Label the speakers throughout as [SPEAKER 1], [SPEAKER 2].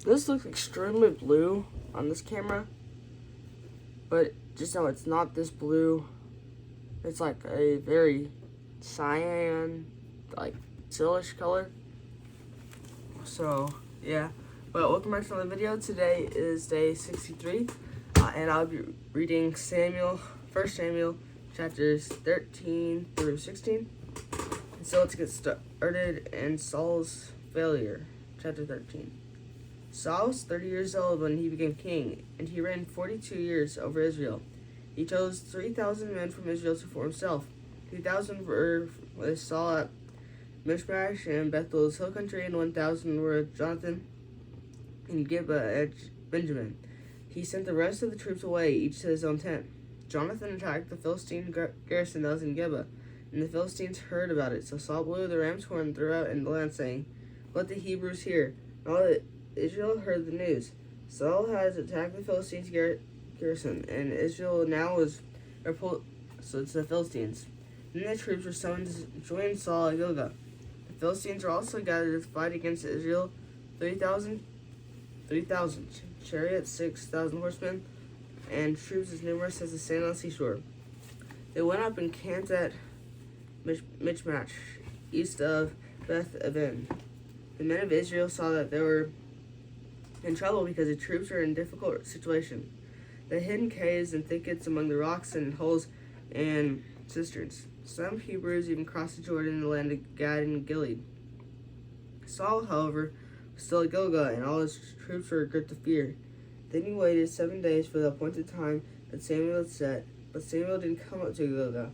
[SPEAKER 1] This looks extremely blue on this camera, but just know it's not this blue. It's like a very cyan, like tealish color. So yeah, but welcome back to another video. Today is day 63, and I'll be reading 1 Samuel, chapters 13 through 16. And so let's get started in Saul's failure, chapter 13. Saul was 30 years old when he became king, and he reigned 42 years over Israel. He chose 3,000 men from Israel to for himself. 2,000 were with Saul at Mishmash and Bethel's hill country, and 1,000 were with Jonathan and Gibeah at Benjamin. He sent the rest of the troops away, each to his own tent. Jonathan attacked the Philistine garrison that was in Gibeah, and the Philistines heard about it. So Saul blew the ram's horn throughout in the land, saying, "Let the Hebrews hear." And all Israel heard the news. Saul has attacked the Philistines garrison, and Israel now is repulsed, so it's the Philistines. Then the troops were summoned to join Saul at Gilgal. The Philistines were also gathered to fight against Israel, 3,000 chariots, 6,000 horsemen, and troops as numerous as the sand on the seashore. They went up and camped at Michmash, east of Beth Aven. The men of Israel saw that they were in trouble because the troops were in a difficult situation. They hid in caves and thickets among the rocks and holes and cisterns. Some Hebrews even crossed the Jordan in the land of Gad and Gilead. Saul, however, was still at Gilgal, and all his troops were gripped with fear. Then he waited 7 days for the appointed time that Samuel had set, but Samuel didn't come up to Gilgal.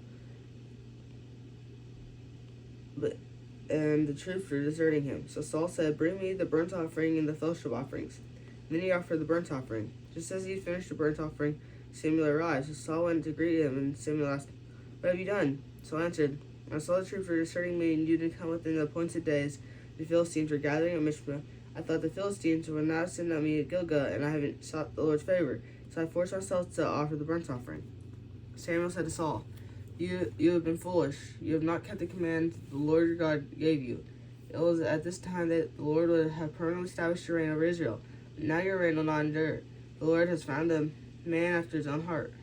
[SPEAKER 1] And the troops were deserting him. So Saul said, "Bring me the burnt offering and the fellowship offerings." And then he offered the burnt offering. Just as he finished the burnt offering, Samuel arrived. So Saul went to greet him, and Samuel asked, "What have you done?" Saul answered, "I saw the troops were deserting me, and you didn't come within the appointed days. The Philistines were gathering at Mishpah. I thought the Philistines would not send at me at Gilgal, and I haven't sought the Lord's favor. So I forced myself to offer the burnt offering." Samuel said to Saul, You have been foolish. You have not kept the command the Lord your God gave you. It was at this time that the Lord would have permanently established your reign over Israel. But now your reign will not endure. The Lord has found a man after his own heart,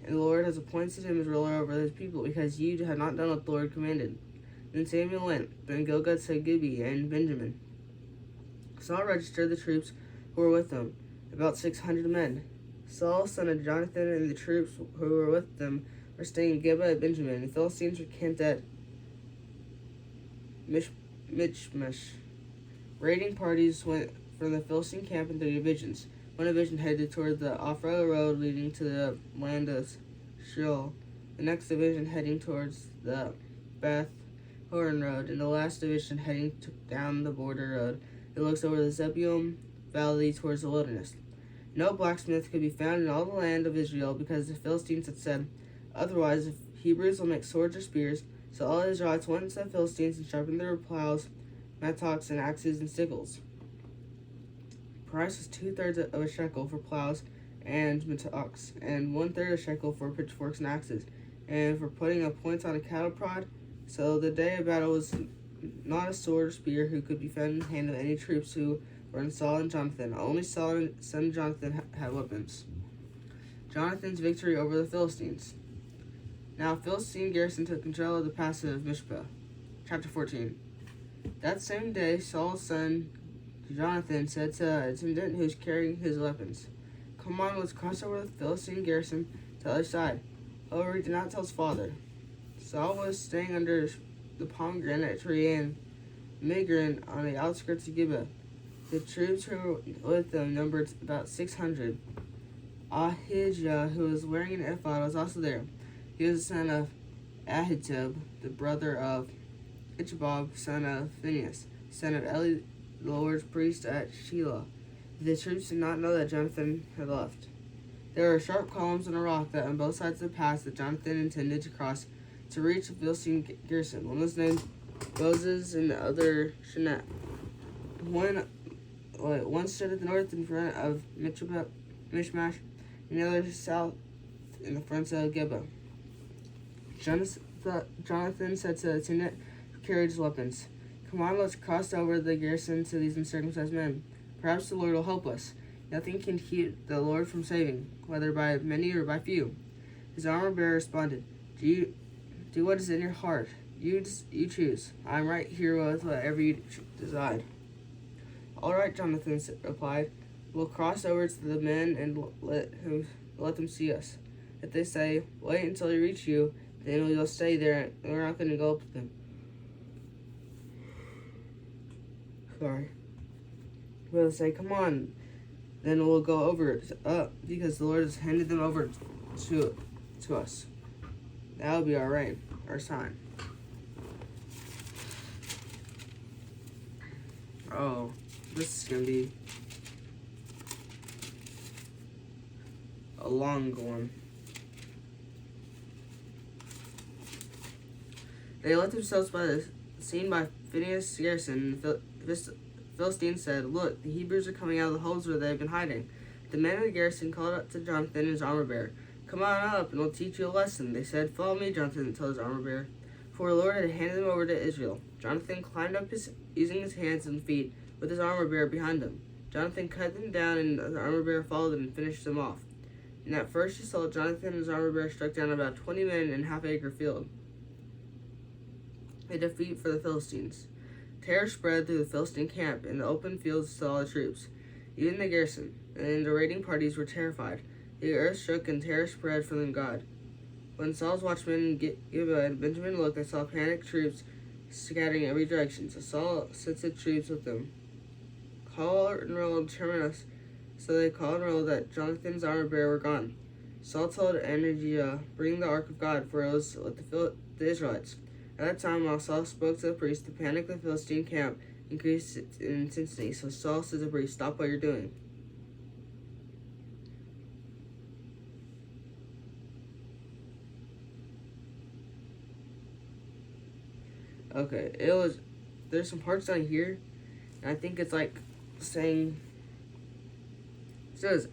[SPEAKER 1] and the Lord has appointed him as ruler over his people, because you have not done what the Lord commanded. Then Samuel went from Gilgal to Gibeah and Benjamin. Saul registered the troops who were with him, about 600 men. Saul, son of Jonathan, and the troops who were with them were staying in Gibeah at Benjamin. The Philistines were camped at Michmash. Raiding parties went from the Philistine camp in 3 divisions. One division headed toward the Ophrah road leading to the land of Sheol. The next division heading towards the Beth Horon road, and the last division heading down the border road that looks over the Zebulun valley towards the wilderness. No blacksmith could be found in all the land of Israel, because the Philistines had said, "Otherwise, if Hebrews will make swords or spears." So all Israelites went to the Philistines and sharpened their plows, mattocks, and axes and sickles. Price was 2/3 of a shekel for plows and mattocks, and 1/3 a shekel for pitchforks and axes, and for putting a point on a cattle prod. So the day of battle was not a sword or spear who could be found in the hand of any troops who were in Saul and Jonathan. Only Saul and son Jonathan had weapons. Jonathan's victory over the Philistines. Now Philistine garrison took control of the pass of Mishpah. Chapter 14. That same day, Saul's son Jonathan said to an attendant who was carrying his weapons, "Come on, let's cross over the Philistine garrison to the other side." However, he did not tell his father. Saul was staying under the pomegranate tree in Migron on the outskirts of Gibeah. The troops who were with them numbered about 600. Ahijah, who was wearing an ephod, was also there. He was the son of Ahitub, the brother of Ichabod, son of Phinehas, son of Eli, the Lord's priest at Shiloh. The troops did not know that Jonathan had left. There were sharp columns on a rock that on both sides of the pass that Jonathan intended to cross to reach the Philistine garrison. One was named Bozez and the other Shinat. One stood at the north in front of Mishmash, and the other south in the front of Gibeah. Jonathan said to the attendant who carried his weapons, "Come on, let's cross over the garrison to these uncircumcised men." Perhaps the Lord will help us. Nothing can keep the Lord from saving, whether by many or by few. His armor-bearer responded, Do what is in your heart. You choose. I am right here with whatever you decide. All right, Jonathan replied. We'll cross over to the men and let them see us. If they say, wait until we reach you, then we'll stay there and we're not going to go up to them. Sorry. We'll say, come on. Then we'll go over because the Lord has handed them over to us. That'll be our rain, our sign. Oh, this is going to be a long one. They let themselves seen by Phinehas Garrison, and the Philistines said, Look, the Hebrews are coming out of the holes where they have been hiding. The men of the garrison called out to Jonathan and his armor-bearer. Come on up, and we'll teach you a lesson. They said, Follow me, Jonathan, told his armor-bearer. For the Lord had handed them over to Israel. Jonathan climbed up using his hands and feet, with his armor-bearer behind him. Jonathan cut them down, and the armor-bearer followed them and finished them off. And at first he saw Jonathan and his armor-bearer struck down about 20 men in a half-acre field. A defeat for the Philistines. Terror spread through the Philistine camp, and the open fields saw all the troops, even the garrison, and the raiding parties were terrified. The earth shook, and terror spread from God. When Saul's watchmen Gibeah and Benjamin looked, they saw panicked troops scattering in every direction. So Saul sent the troops with them. Call and roll terminus. So they called and rolled that Jonathan's armor-bearer were gone. Saul told Adonijah, Bring the ark of God, for it was with the Israelites. At that time, while Saul spoke to the priest, the panic of the Philistine camp increased in intensity. So Saul said to the priest, Stop what you're doing. Okay, there's some parts down here, and I think it's like saying, it says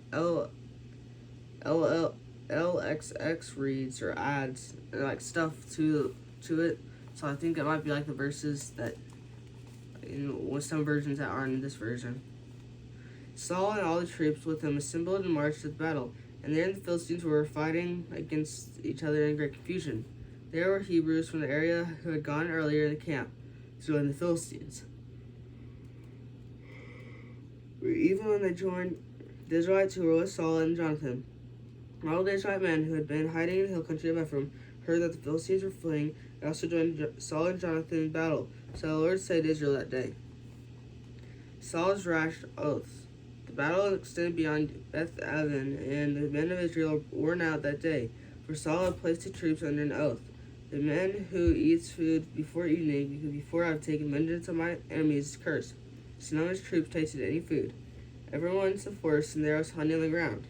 [SPEAKER 1] LXX reads or adds like stuff to it. So I think it might be like the verses that with some versions that aren't in this version. Saul and all the troops with him assembled and marched to the battle, and there the Philistines were fighting against each other in great confusion. There were Hebrews from the area who had gone earlier in the camp to join the Philistines. Even when they joined the Israelites who were with Saul and Jonathan, all the Israelite men who had been hiding in the hill country of Ephraim heard that the Philistines were fleeing and also joined Saul and Jonathan in battle. So the Lord said to Israel that day, Saul's rash oaths. The battle extended beyond Beth Aven, and the men of Israel were worn out that day, for Saul had placed the troops under an oath. The man who eats food before evening, because before I have taken vengeance on my enemies, is cursed. So none of his troops tasted any food. Everyone went to the forest, and there was honey on the ground.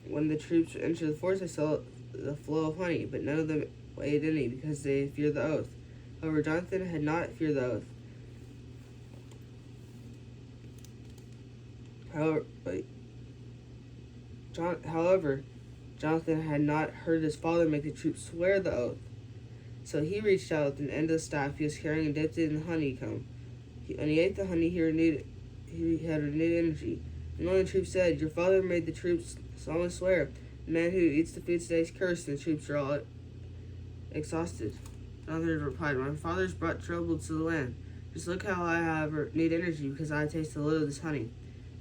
[SPEAKER 1] When the troops entered the forest, they saw the flow of honey, but none of them ate any, because they feared the oath. However, Jonathan had not feared the oath. However, Jonathan had not heard his father make the troops swear the oath. So he reached out with an end of the staff he was carrying and dipped it in the honeycomb. When he ate the honey, he had renewed energy. And one of the troops said, Your father made the troops solemnly swear. The man who eats the food today is cursed, and the troops are all exhausted. Jonathan replied, My father's brought trouble to the land. Just look how I have renewed energy, because I tasted a little of this honey.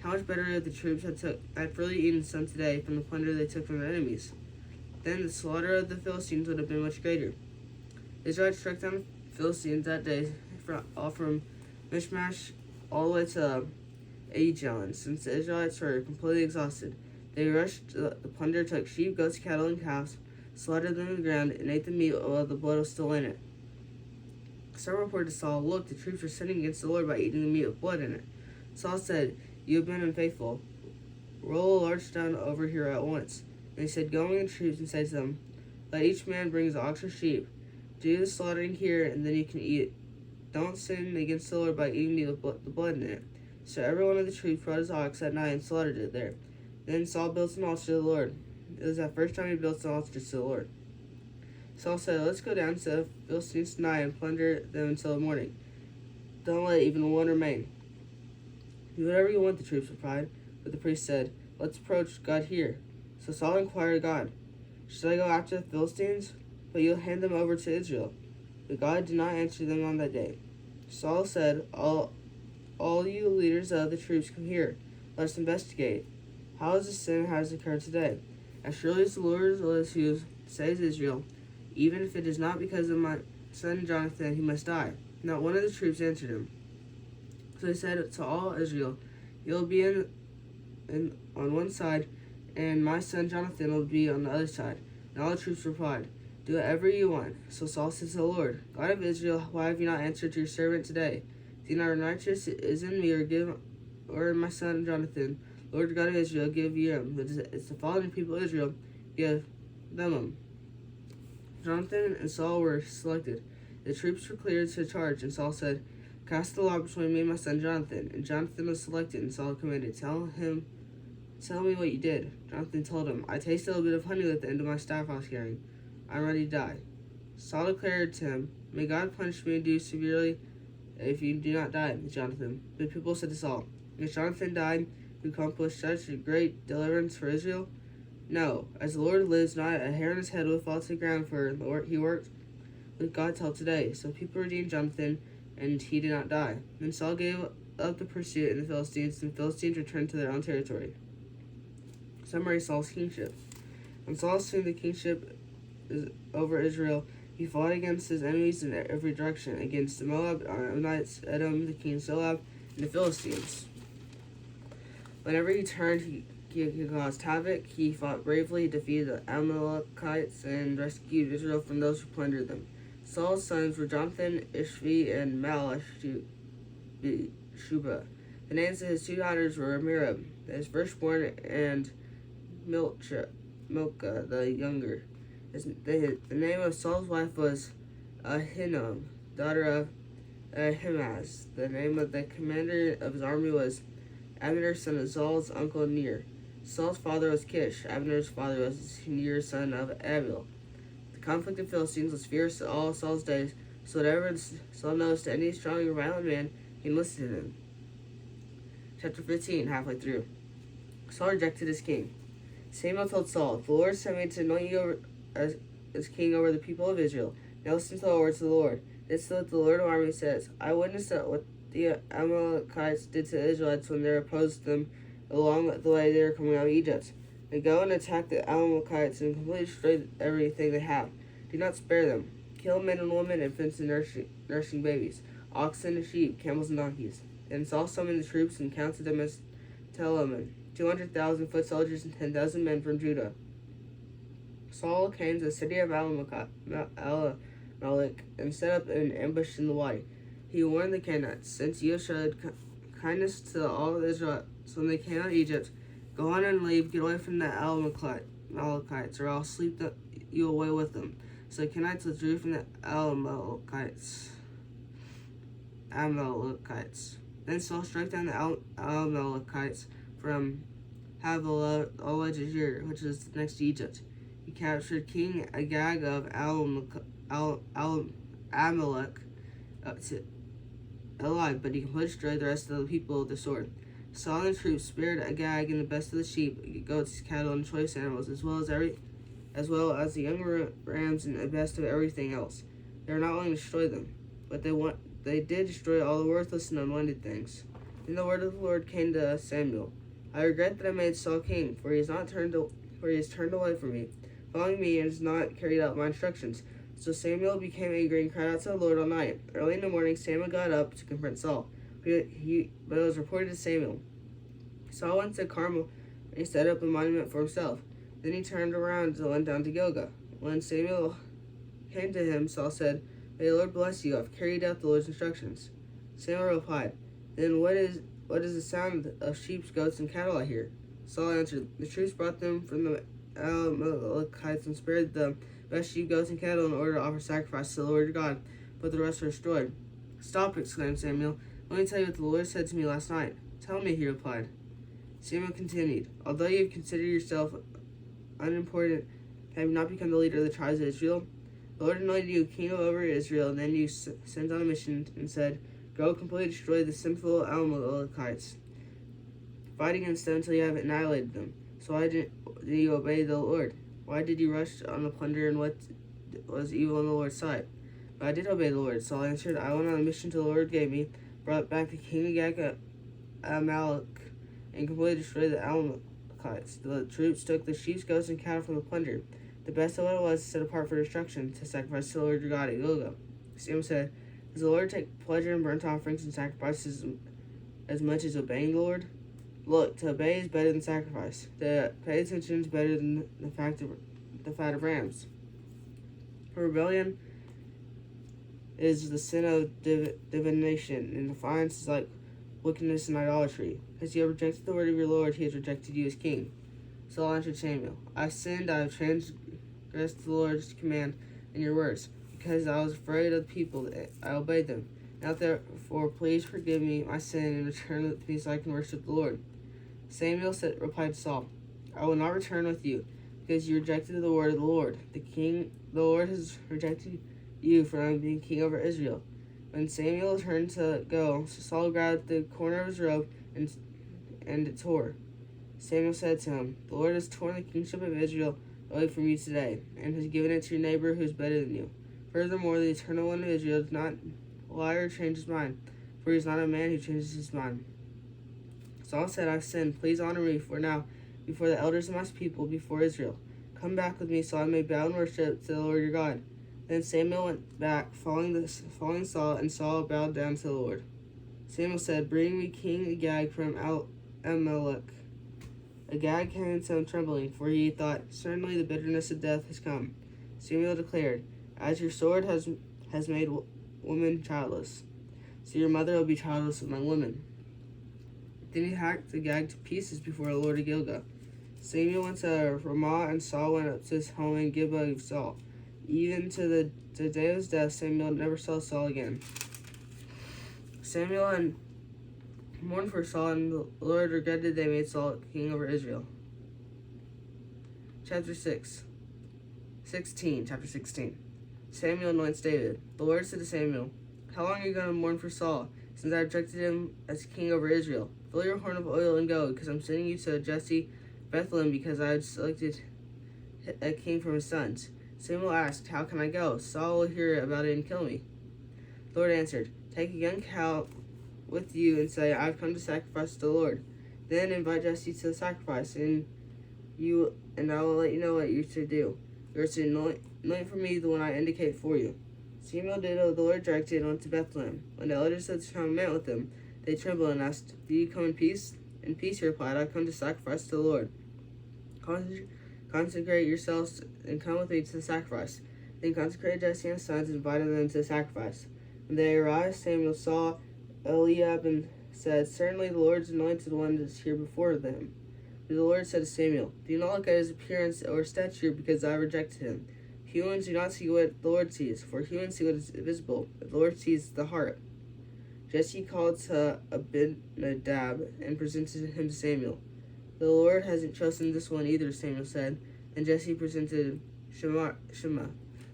[SPEAKER 1] How much better if the troops had freely eaten some today from the plunder they took from their enemies. Then the slaughter of the Philistines would have been much greater. The Israelites struck down the Philistines that day, all from Michmash all the way to Aijalon. Since the Israelites were completely exhausted, they rushed the plunder, took sheep, goats, cattle, and calves, slaughtered them on the ground, and ate the meat while the blood was still in it. Saul reported to Saul, Look, the troops are sinning against the Lord by eating the meat with blood in it. Saul said, You have been unfaithful. Roll a large stone over here at once. And he said, Go among the troops and say to them, Let each man bring his ox or sheep. Do the slaughtering here, and then you can eat it. Don't sin against the Lord by eating meat with the blood in it. So every one of the troops brought his ox that night and slaughtered it there. Then Saul built an altar to the Lord. It was the first time he built an altar to the Lord. Saul said, Let's go down to the Philistines tonight and plunder them until the morning. Don't let even one remain. Do whatever you want, the troops replied. But the priest said, Let's approach God here. So Saul inquired God, Should I go after the Philistines? But you'll hand them over to Israel. But God did not answer them on that day. Saul said, All you leaders of the troops, come here. Let us investigate. How is this sin has occurred today? As surely as the Lord lives who saves Israel, even if it is not because of my son Jonathan, he must die. Not one of the troops answered him. So he said to all Israel, You'll be on one side, and my son Jonathan will be on the other side. And all the troops replied, Do whatever you want. So Saul said to the Lord, God of Israel, why have you not answered your servant today? If you not righteous is in me, or in my son Jonathan, Lord God of Israel, give you him. It's the fallen people of Israel, give them him. Jonathan and Saul were selected. The troops were cleared to charge, and Saul said, Cast the lot between me and my son Jonathan. And Jonathan was selected, and Saul commanded, Tell me what you did. Jonathan told him, I tasted a bit of honey at the end of my staff I was carrying. I'm ready to die. Saul declared to him, May God punish me and do severely if you do not die, Jonathan. The people said to Saul, If Jonathan died, who accomplished such a great deliverance for Israel? No, as the Lord lives, not a hair on his head will fall to the ground, for he worked with God till today. So people redeemed Jonathan, and he did not die. Then Saul gave up the pursuit in the Philistines, and the Philistines returned to their own territory. Summary: Saul's kingship. When Saul assumed the kingship over Israel, he fought against his enemies in every direction, against the Moab, Ammonites, Edom, the king of Moab, and the Philistines. Whenever he turned, he caused havoc. He fought bravely, defeated the Amalekites, and rescued Israel from those who plundered them. Saul's sons were Jonathan, Ishvi, and Malchishua. The names of his two daughters were Merab, his firstborn, and Milcah, the younger. The name of Saul's wife was Ahinoam, daughter of Ahimaaz. The name of the commander of his army was Abner, son of Saul's uncle Ner. Saul's father was Kish. Abner's father was Ner, son of Abiel. The conflict of Philistines was fierce all Saul's days, so whatever Saul noticed any strong or violent man, he enlisted him. Chapter 15, halfway through. Saul rejected his king. Samuel told Saul, The Lord sent me to anoint you as king over the people of Israel. Now listen to the words of the Lord. This is what the Lord of armies says. I witnessed what the Amalekites did to the Israelites when they opposed them along the way they were coming out of Egypt. They go and attack the Amalekites and completely destroy everything they have. Do not spare them. Kill men and women, infants and nursing babies, oxen and sheep, camels and donkeys. Then Saul summoned the troops and counted them as Telaman, 200,000 foot soldiers and 10,000 men from Judah. Saul came to the city of Amalek and set up an ambush in the wadi. He warned the Canaanites, Since you showed kindness to all of Israel when they came out of Egypt, go on and leave, get away from the Amalekites, or I'll sweep you away with them. So the Canaanites withdrew from the Amalekites. Then Saul struck down the Amalekites from Havilah-Jajir, which is next to Egypt. He captured King Agag of Amalek alive, but he completely destroyed the rest of the people with the sword. Saul and the troops spared Agag and the best of the sheep, goats, cattle, and choice animals, as well as the young rams and the best of everything else. They were not willing to destroy them, but they did destroy all the worthless and unwanted things. Then the word of the Lord came to Samuel. I regret that I made Saul king, for he has turned away from me, following me, and has not carried out my instructions. So Samuel became angry and cried out to the Lord all night. Early in the morning, Samuel got up to confront Saul, but it was reported to Samuel. Saul went to Carmel, and he set up a monument for himself. Then he turned around and went down to Gilgal. When Samuel came to him, Saul said, May the Lord bless you. I've carried out the Lord's instructions. Samuel replied, Then what is the sound of sheep, goats, and cattle I hear? Saul answered, The troops brought them from the Amalekites and spared the best sheep, goats, and cattle in order to offer sacrifice to the Lord God, but the rest were destroyed. Stop, exclaimed Samuel. Let me tell you what the Lord said to me last night. Tell me, he replied. Samuel continued, Although you have considered yourself unimportant, have you not become the leader of the tribes of Israel? The Lord anointed you king over Israel, and then you sent on a mission and said, Go completely destroy the sinful Amalekites. Fight against them until you have annihilated them. So why did you obey the Lord? Why did you rush on the plunder and what was evil in the Lord's sight? But I did obey the Lord. Saul answered, I went on a mission the Lord gave me, brought back the king of Agag, Amalek, and completely destroyed the Amalekites. The troops took the sheep, goats, and cattle from the plunder. The best of what it was set apart for destruction, to sacrifice to the Lord your God at Gilgal. Samuel said, does the Lord take pleasure in burnt offerings and sacrifices as much as obeying the Lord? Look, to obey is better than sacrifice. To pay attention is better than the fat of rams. For rebellion is the sin of divination, and defiance is like wickedness and idolatry. As you have rejected the word of your Lord, he has rejected you as king. Saul answered Samuel, I sinned, I have transgressed the Lord's command and your words. Because I was afraid of the people, I obeyed them. Now therefore, please forgive me my sin and return with me so I can worship the Lord. Samuel replied to Saul, I will not return with you, because you rejected the word of the Lord. The Lord has rejected you from being king over Israel. When Samuel turned to go, Saul grabbed the corner of his robe and it tore. Samuel said to him, the Lord has torn the kingship of Israel away from you today, and has given it to your neighbor who is better than you. Furthermore, the Eternal One of Israel does not lie or change his mind, for he is not a man who changes his mind. Saul said, I've sinned. Please honor me for now before the elders of my people, before Israel. Come back with me so I may bow and worship to the Lord your God. Then Samuel went back, following Saul, and Saul bowed down to the Lord. Samuel said, bring me King Agag from Amalek. Agag came to him trembling, for he thought, certainly the bitterness of death has come. Samuel declared, as your sword has made woman childless, so your mother will be childless among women. Then he hacked Agag to pieces before the Lord of Gilgal. Samuel went to Ramah, and Saul went up to his home in Gibeah of Saul. Even to the day of his death, Samuel never saw Saul again. Samuel mourned for Saul, and the Lord regretted they made Saul king over Israel. Chapter 16. Samuel anoints David. The Lord said to Samuel, how long are you going to mourn for Saul, since I rejected him as king over Israel? Fill your horn of oil and go, because I'm sending you to Jesse Bethlehem, because I have selected a king from his sons. Samuel asked, how can I go? Saul will hear about it and kill me. The Lord answered, take a young cow with you and say, I've come to sacrifice to the Lord. Then invite Jesse to the sacrifice, and I will let you know what you should do. You are to anoint for me the one I indicate for you. Samuel did what the Lord directed and went to Bethlehem. When the elders of the town met with him, they trembled and asked, do you come in peace? In peace, he replied, I come to sacrifice to the Lord. Consecrate yourselves and come with me to the sacrifice. Then consecrated Jesse and his sons and invited them to the sacrifice. When they arrived, Samuel saw Eliab and said, certainly the Lord's anointed one is here before them. But the Lord said to Samuel, do not look at his appearance or stature, because I rejected him. Humans do not see what the Lord sees, for humans see what is visible, but the Lord sees the heart. Jesse called to Abinadab and presented him to Samuel. The Lord hasn't chosen this one either, Samuel said. Then Jesse presented Shema.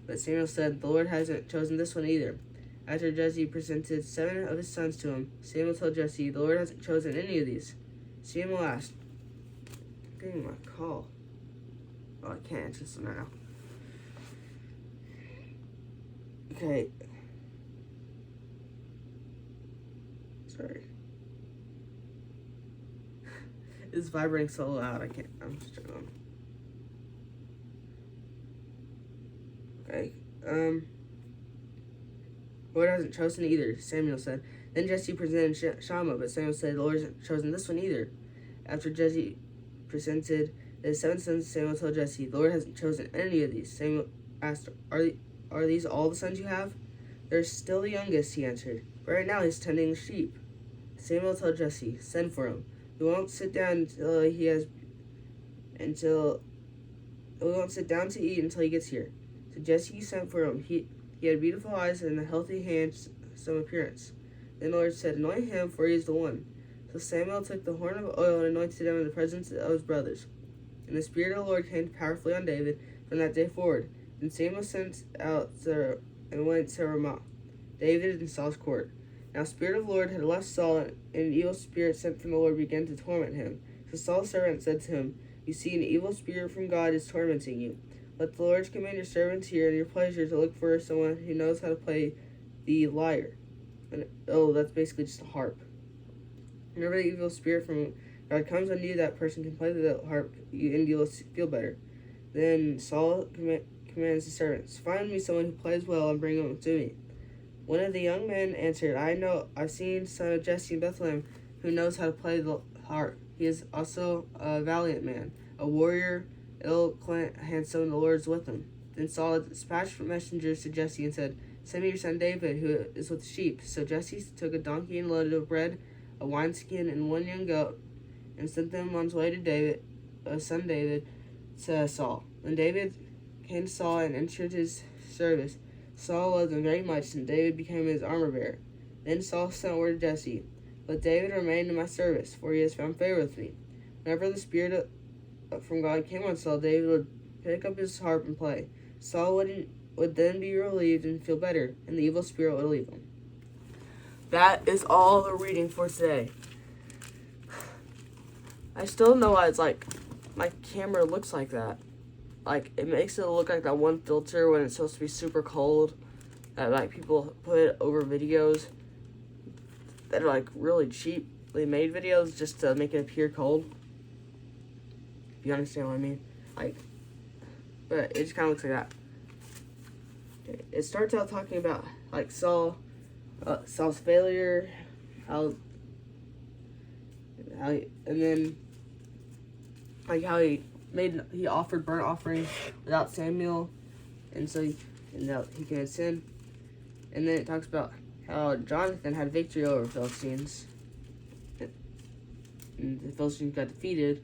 [SPEAKER 1] But Samuel said, the Lord hasn't chosen this one either. After Jesse presented 7 of his sons to him, Samuel told Jesse, the Lord hasn't chosen any of these. Samuel asked, I'm getting my call. Oh, I can't answer this one right now. Okay. Sorry. It's vibrating so loud, I'm just turning on. Okay. Lord hasn't chosen either, Samuel said. Then Jesse presented Shammah, but Samuel said, the Lord hasn't chosen this one either. After Jesse presented his 7 sons, Samuel told Jesse, the Lord hasn't chosen any of these. Samuel asked, are these all the sons you have? They're still the youngest, he answered. But right now he's tending the sheep. Samuel told Jesse, send for him. We won't sit down we won't sit down to eat until he gets here. So Jesse sent for him. He had beautiful eyes and a healthy handsome appearance. Then the Lord said, anoint him, for he is the one. So Samuel took the horn of oil and anointed him in the presence of his brothers. And the Spirit of the Lord came powerfully on David from that day forward. Then Samuel sent out and went to Ramah, David in Saul's court. Now the Spirit of the Lord had left Saul, and an evil spirit sent from the Lord began to torment him. So Saul's servant said to him, "You see, an evil spirit from God is tormenting you. Let the Lord command your servants here and your pleasure to look for someone who knows how to play the lyre." And, that's basically just a harp. Whenever the evil spirit from God comes on you, that person can play the harp and you'll feel better. Then Saul commands the servants, "Find me someone who plays well and bring him to me." One of the young men answered, I've seen son of Jesse in Bethlehem, who knows how to play the harp. He is also a valiant man, a warrior, ill-clad, handsome, and the Lord is with him." Then Saul dispatched messengers to Jesse and said, "Send me your son David, who is with the sheep." So Jesse took a donkey and loaded with bread, a wineskin, and one young goat, and sent them on his way to David, son David, to Saul. When David came to Saul and entered his service, Saul loved him very much, and David became his armor-bearer. Then Saul sent word to Jesse, "Let David remain in my service, for he has found favor with me." Whenever the Spirit from God came on Saul, David would pick up his harp and play. Saul would then be relieved and feel better, and the evil spirit would leave him. That is all the reading for today. I still don't know why it's like my camera looks like that. Like, it makes it look like that one filter when it's supposed to be super cold that, like, people put over videos that are, like, really cheaply made videos just to make it appear cold. If you understand what I mean. Like, but it just kind of looks like that. Okay. It starts out talking about, like, Saul's failure, and then, like, how he offered burnt offerings without Samuel, and so he committed sin. And then it talks about how Jonathan had victory over Philistines, and the Philistines got defeated.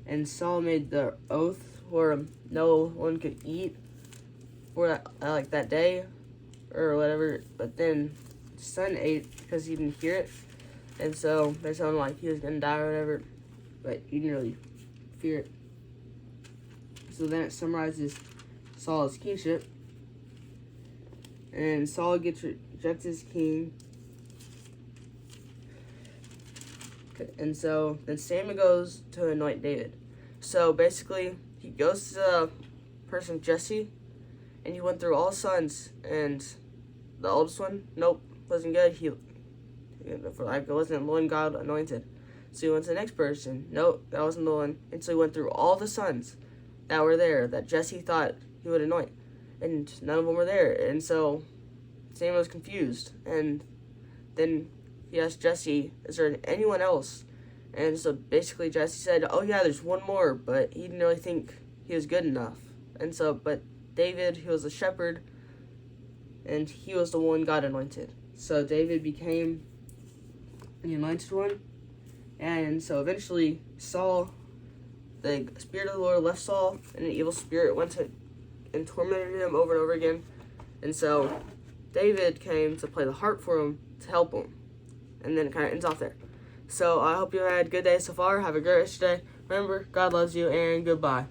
[SPEAKER 1] And Saul made the oath where no one could eat for that day or whatever. But then his son ate because he didn't hear it, and so they told him like he was gonna die or whatever, but he didn't really fear it. So then it summarizes Saul's kingship, and Saul gets rejected as king. And so then Samuel goes to anoint David. So basically, he goes to the person Jesse, and he went through all sons, and the oldest one, wasn't good. He wasn't the one God anointed. So he went to the next person. Nope, that wasn't the one. And so he went through all the sons that were there that Jesse thought he would anoint, and none of them were there. And so Samuel was confused, and then he asked Jesse, "Is there anyone else?" And so basically Jesse said, "Oh yeah, there's one more," but he didn't really think he was good enough. And so, but David, he was a shepherd, and he was the one God anointed. So David became the anointed one. And so eventually Saul, the Spirit of the Lord left Saul, and an evil spirit went and tormented him over and over again. And so David came to play the harp for him to help him. And then it kind of ends off there. So I hope you had a good day so far. Have a great rest of your day. Remember, God loves you, and goodbye.